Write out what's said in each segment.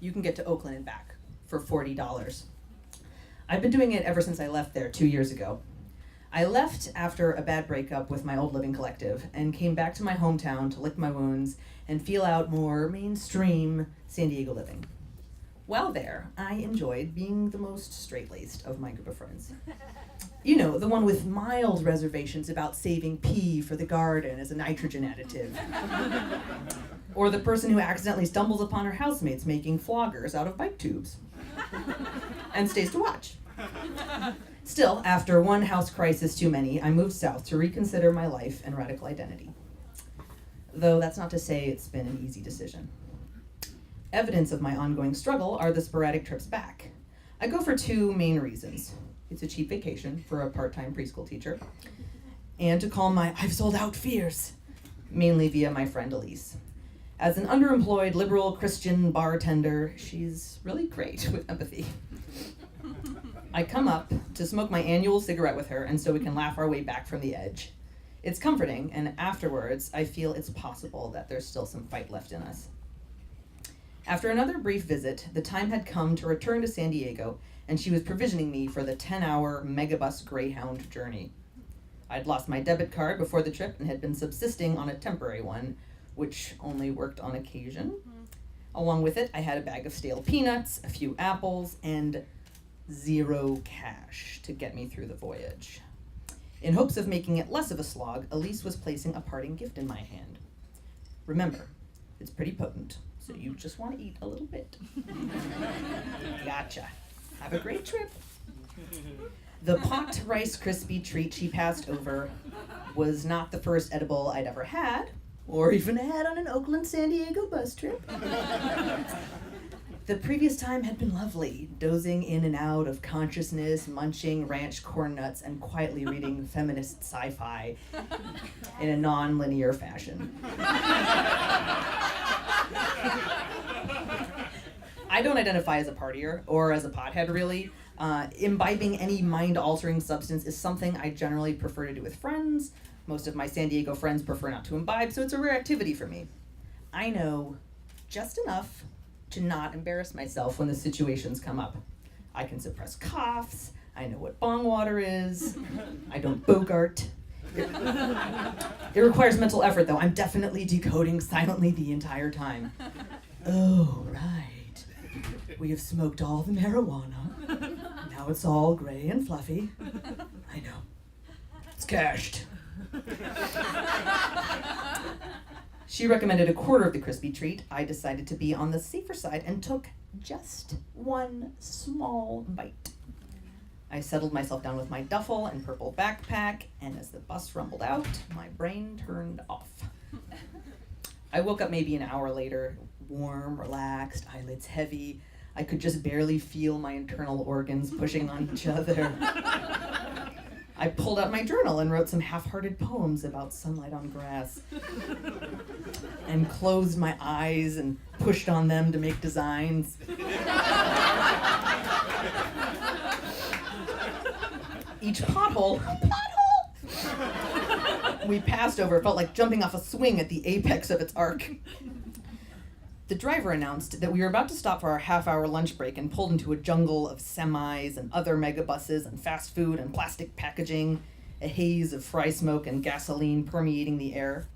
you can get to Oakland and back for $40. I've been doing it ever since I left there 2 years ago. I left after a bad breakup with my old living collective and came back to my hometown to lick my wounds and feel out more mainstream San Diego living. While there, I enjoyed being the most straight-laced of my group of friends. You know, the one with mild reservations about saving pee for the garden as a nitrogen additive. Or the person who accidentally stumbles upon her housemates making floggers out of bike tubes. And stays to watch. Still, after one house crisis too many, I moved south to reconsider my life and radical identity. Though that's not to say it's been an easy decision. Evidence of my ongoing struggle are the sporadic trips back. I go for two main reasons. It's a cheap vacation for a part-time preschool teacher, and to calm my I've sold out fears, mainly via my friend Elise. As an underemployed liberal Christian bartender, she's really great with empathy. I come up to smoke my annual cigarette with her, and so we can laugh our way back from the edge. It's comforting, and afterwards, I feel it's possible that there's still some fight left in us. After another brief visit, the time had come to return to San Diego, and she was provisioning me for the 10-hour megabus Greyhound journey. I'd lost my debit card before the trip and had been subsisting on a temporary one, which only worked on occasion. Along with it, I had a bag of stale peanuts, a few apples, and 0 cash to get me through the voyage. In hopes of making it less of a slog, Elise was placing a parting gift in my hand. Remember, it's pretty potent, so you just want to eat a little bit. Gotcha. Have a great trip. The pot Rice Krispie treat she passed over was not the first edible I'd ever had, or even had on an Oakland-San Diego bus trip. The previous time had been lovely, dozing in and out of consciousness, munching ranch corn nuts, and quietly reading feminist sci-fi in a non-linear fashion. I don't identify as a partier or as a pothead, really. Imbibing any mind-altering substance is something I generally prefer to do with friends. Most of my San Diego friends prefer not to imbibe, so it's a rare activity for me. I know just enough to not embarrass myself when the situations come up. I can suppress coughs. I know what bong water is. I don't bogart. It requires mental effort, though. I'm definitely decoding silently the entire time. Oh, right. We have smoked all the marijuana. Now it's all gray and fluffy. I know. It's cached. She recommended a quarter of the crispy treat. I decided to be on the safer side and took just one small bite. I settled myself down with my duffel and purple backpack, and as the bus rumbled out, my brain turned off. I woke up maybe an hour later, warm, relaxed, eyelids heavy. I could just barely feel my internal organs pushing on each other. I pulled out my journal and wrote some half-hearted poems about sunlight on grass, and closed my eyes and pushed on them to make designs. Each pothole we passed over felt like jumping off a swing at the apex of its arc. The driver announced that we were about to stop for our half-hour lunch break and pulled into a jungle of semis and other megabuses and fast food and plastic packaging, a haze of fry smoke and gasoline permeating the air.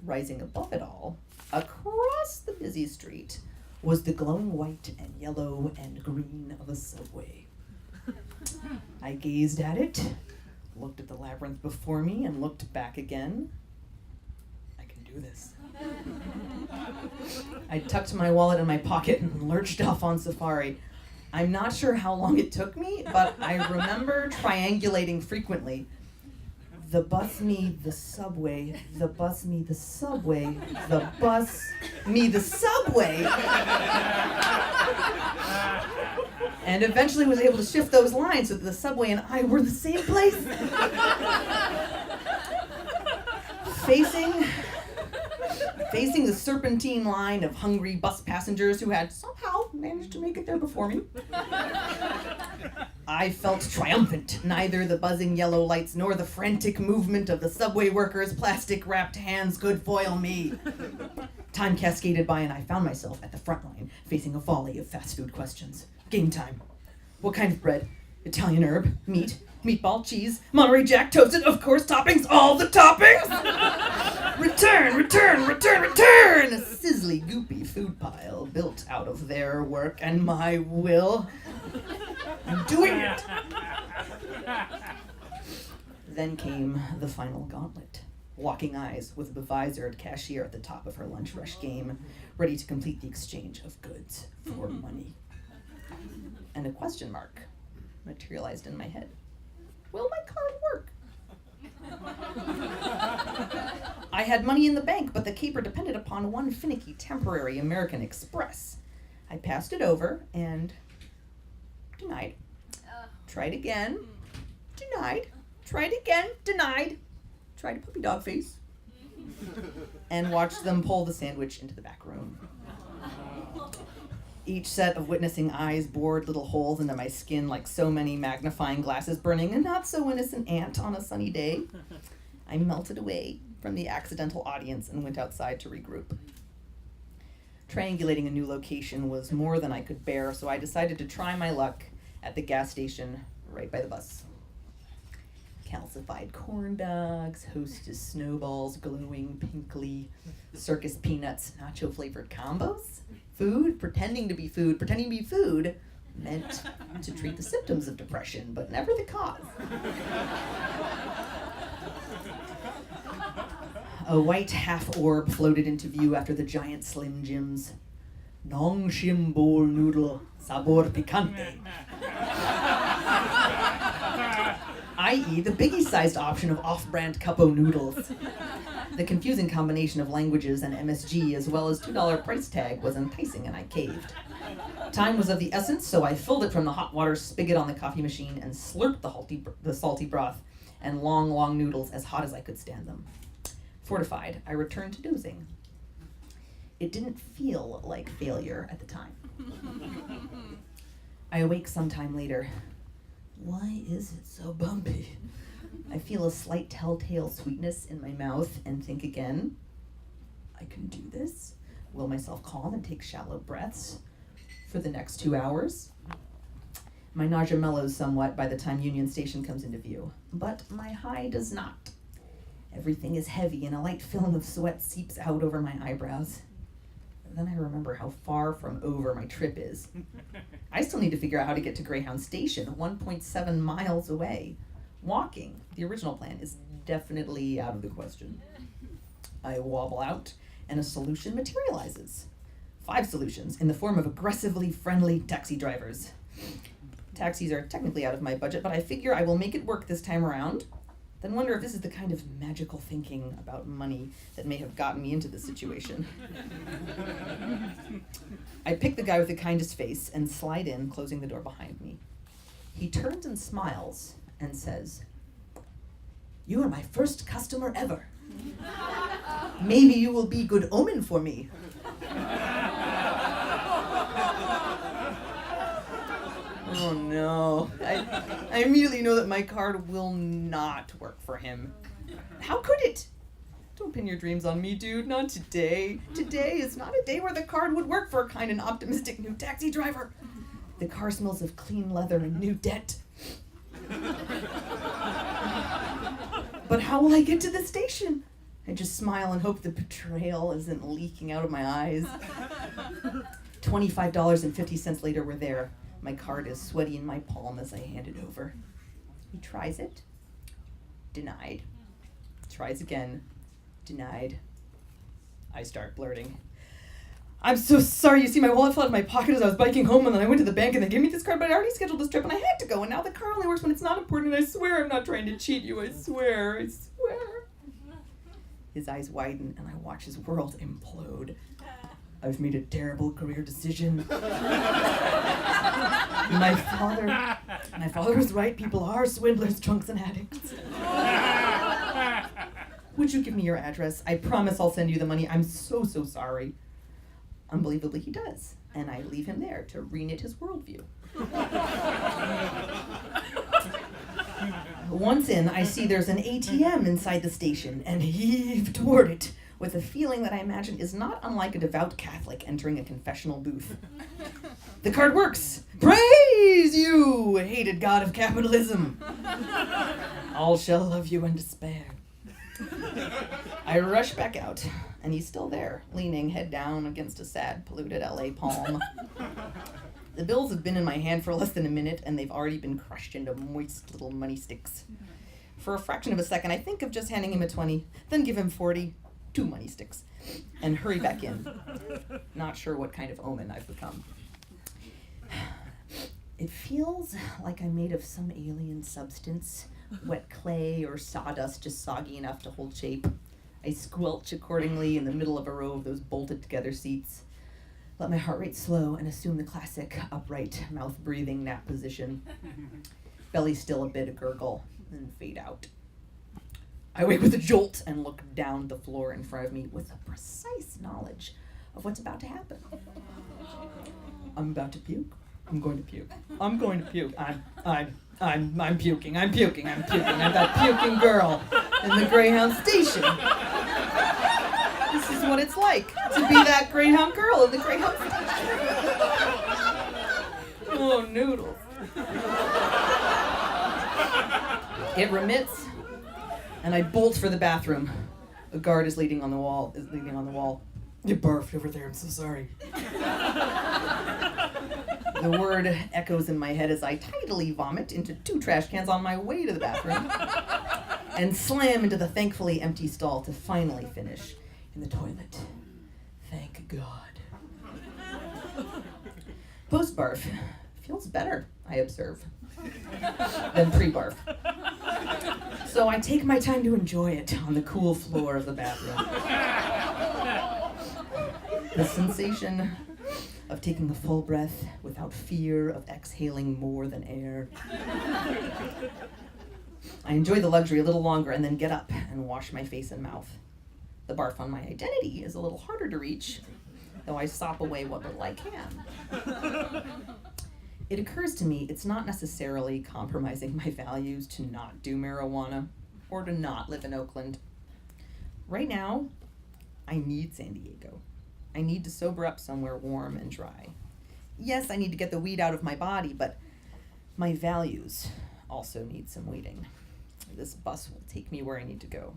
Rising above it all, across the busy street, was the glowing white and yellow and green of a subway. I gazed at it, looked at the labyrinth before me, and looked back again. I can do this. I tucked my wallet in my pocket and lurched off on safari. I'm not sure how long it took me, but I remember triangulating frequently. The bus me, the subway, the bus me, the subway, the bus me, the subway. And eventually was able to shift those lines so that the subway and I were the same place. Facing the serpentine line of hungry bus passengers who had somehow managed to make it there before me. I felt triumphant. Neither the buzzing yellow lights nor the frantic movement of the subway workers' plastic-wrapped hands could foil me. Time cascaded by and I found myself at the front line, facing a volley of fast food questions. Game time. What kind of bread? Italian herb? Meat? Meatball? Cheese? Monterey Jack? Toasted? Of course, toppings? All the toppings? Return! A sizzly, goopy food pile built out of their work and my will. I'm doing it! Then came the final gauntlet. Walking eyes with a bevisored cashier at the top of her lunch rush game, ready to complete the exchange of goods for money. And a question mark materialized in my head. Will my card work? I had money in the bank, but the caper depended upon one finicky, temporary American Express. I passed it over and denied. Tried again. Denied. Tried again. Denied. Tried a puppy dog face. And watched them pull the sandwich into the back room. Each set of witnessing eyes bored little holes into my skin like so many magnifying glasses burning a not-so-innocent ant on a sunny day. I melted away from the accidental audience and went outside to regroup. Triangulating a new location was more than I could bear, so I decided to try my luck at the gas station right by the bus. Calcified corn dogs, Hostess snowballs glowing pinkly, circus peanuts, nacho-flavored combos. Food, pretending to be food, meant to treat the symptoms of depression, but never the cause. A white half-orb floated into view after the giant Slim Jims. Nong Shim Bowl Noodle Sabor Picante. i.e. the biggie-sized option of off-brand Cupo noodles. The confusing combination of languages and MSG, as well as $2 price tag, was enticing, and I caved. Time was of the essence, so I filled it from the hot water spigot on the coffee machine and slurped the salty broth and long noodles as hot as I could stand them. Fortified, I returned to dozing. It didn't feel like failure at the time. I awake sometime later. Why is it so bumpy? I feel a slight telltale sweetness in my mouth and think again, I can do this. Will myself calm and take shallow breaths for the next 2 hours. My nausea mellows somewhat by the time Union Station comes into view, but my high does not. Everything is heavy and a light film of sweat seeps out over my eyebrows. Then I remember how far from over my trip is. I still need to figure out how to get to Greyhound Station, 1.7 miles away. Walking, the original plan, is definitely out of the question. I wobble out, and a solution materializes. 5 solutions in the form of aggressively friendly taxi drivers. Taxis are technically out of my budget, but I figure I will make it work this time around. Then wonder if this is the kind of magical thinking about money that may have gotten me into this situation. I pick the guy with the kindest face and slide in, closing the door behind me. He turns and smiles and says, "You are my first customer ever. Maybe you will be good omen for me." Oh no, I immediately know that my card will not work for him. How could it? Don't pin your dreams on me, dude, not today. Today is not a day where the card would work for a kind and optimistic new taxi driver. The car smells of clean leather and new debt. But how will I get to the station? I just smile and hope the betrayal isn't leaking out of my eyes. $25.50 later, we're there. My card is sweaty in my palm as I hand it over. He tries it. Denied. Tries again. Denied. I start blurting. "I'm so sorry. You see, my wallet fell out of my pocket as I was biking home, and then I went to the bank and they gave me this card, but I already scheduled this trip and I had to go, and now the car only works when it's not important, and I swear I'm not trying to cheat you. I swear. His eyes widen and I watch his world implode. I've made a terrible career decision. My father was right. People are swindlers, drunks, and addicts. Would you give me your address? I promise I'll send you the money. I'm so sorry." Unbelievably, he does, and I leave him there to reknit his worldview. Once in, I see there's an ATM inside the station and heave toward it, with a feeling that I imagine is not unlike a devout Catholic entering a confessional booth. The card works! Praise you, hated god of capitalism! All shall love you and despair. I rush back out, and he's still there, leaning head down against a sad, polluted LA palm. The bills have been in my hand for less than a minute, and they've already been crushed into moist little money sticks. For a fraction of a second, I think of just handing him a 20, then give him 40, 2 money sticks, and hurry back in. Not sure what kind of omen I've become. It feels like I'm made of some alien substance, wet clay or sawdust just soggy enough to hold shape. I squelch accordingly in the middle of a row of those bolted together seats. Let my heart rate slow and assume the classic upright, mouth-breathing nap position. Belly still a bit a gurgle, then fade out. I wake with a jolt and look down the floor in front of me with a precise knowledge of what's about to happen. I'm about to puke. I'm going to puke. I'm going to puke. I'm puking. I'm puking. I'm puking. I'm that puking girl in the Greyhound station. This is what it's like to be that Greyhound girl in the Greyhound station. Oh, noodles. It remits, and I bolt for the bathroom. A guard is leaning on the wall. You barfed over there. I'm so sorry. The word echoes in my head as I tidily vomit into 2 trash cans on my way to the bathroom and slam into the thankfully empty stall to finally finish in the toilet. Thank God. Post-barf feels better, I observe, than pre-barf. So I take my time to enjoy it on the cool floor of the bathroom. The sensation of taking a full breath without fear of exhaling more than air. I enjoy the luxury a little longer and then get up and wash my face and mouth. The barf on my identity is a little harder to reach, though I sop away what little I can. It occurs to me it's not necessarily compromising my values to not do marijuana or to not live in Oakland. Right now, I need San Diego. I need to sober up somewhere warm and dry. Yes, I need to get the weed out of my body, but my values also need some waiting. This bus will take me where I need to go.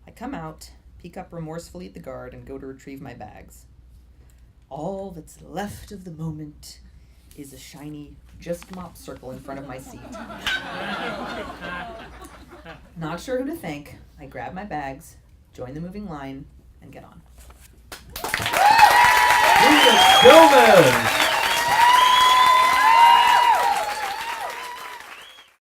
I come out, peek up remorsefully at the guard, and go to retrieve my bags. All that's left of the moment is a shiny Just Mop circle in front of my seat. Not sure who to thank, I grab my bags, join the moving line, and get on. Gomez.